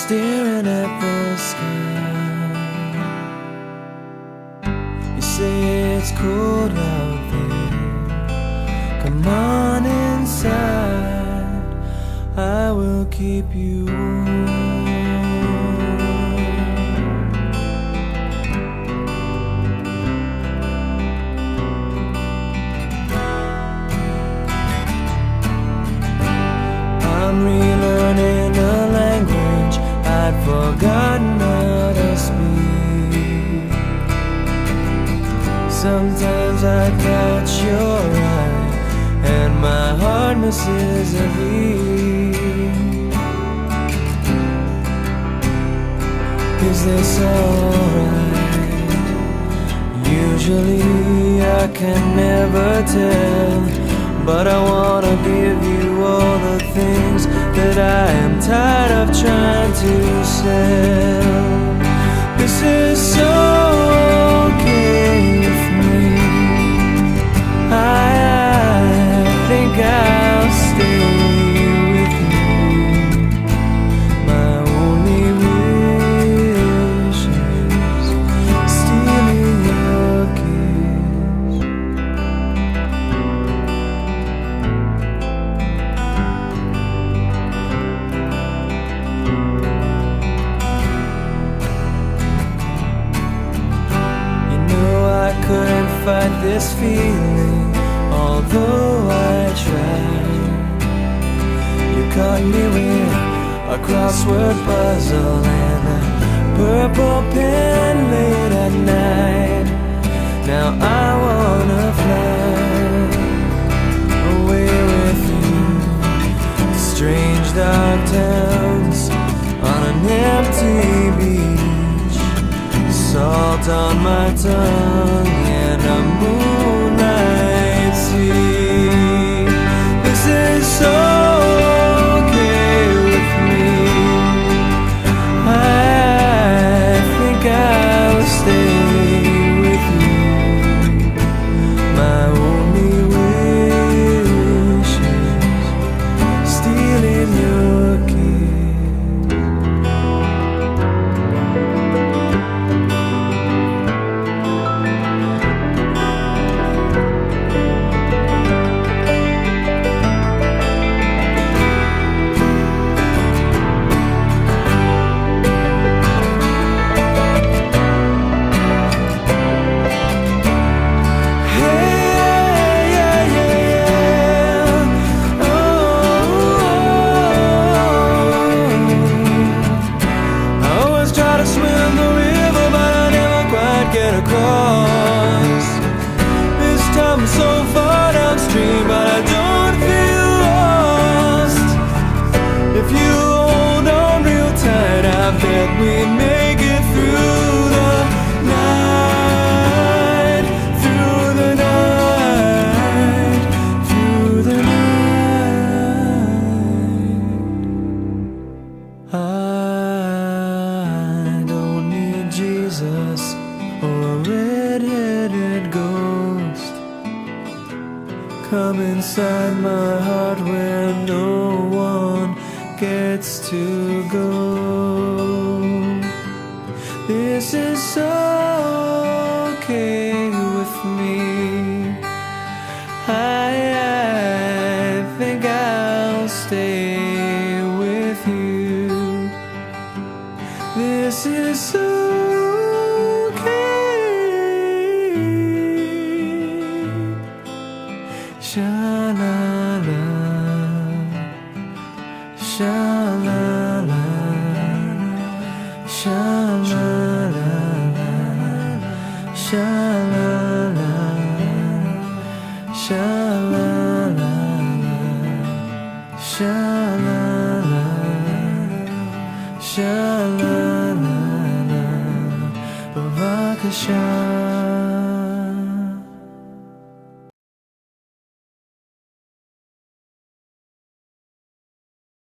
staring at the sky. You say it's cold out there, come on inside, I will keep you warm. I'm relearning a language I'd forgotten how to speak. Sometimes I catch your eye and my heart misses a beat. Is this alright? Usually I can never tell, but I wanna give you all the things that I am tired of trying to sell. This is so okay with me. I think I'll stay with you. My only wish is stealing your kiss. Couldn't fight this feeling, although I tried. You caught me with a crossword puzzle and a purple pen late at night. Now I wanna fly away with you to strange dark towns on an empty beach, salt on my tongue and a moonlight sea. This is so okay with me. I think I'll stay with you. My only wish is stealing your kiss. I'm so far downstream, but I don't feel lost. If you hold on real tight, I bet we make it through the night, through the night, through the night. I don't need Jesus or a red-headed ghost. Come inside my heart where no one gets to go. This is so okay with me. I think I'll stay with you. This is so sha-la-la, sha-la-la, sha-la-la, sha-la-la, sha-la-la, sha-la-la, sha-la-la, sha-la-la,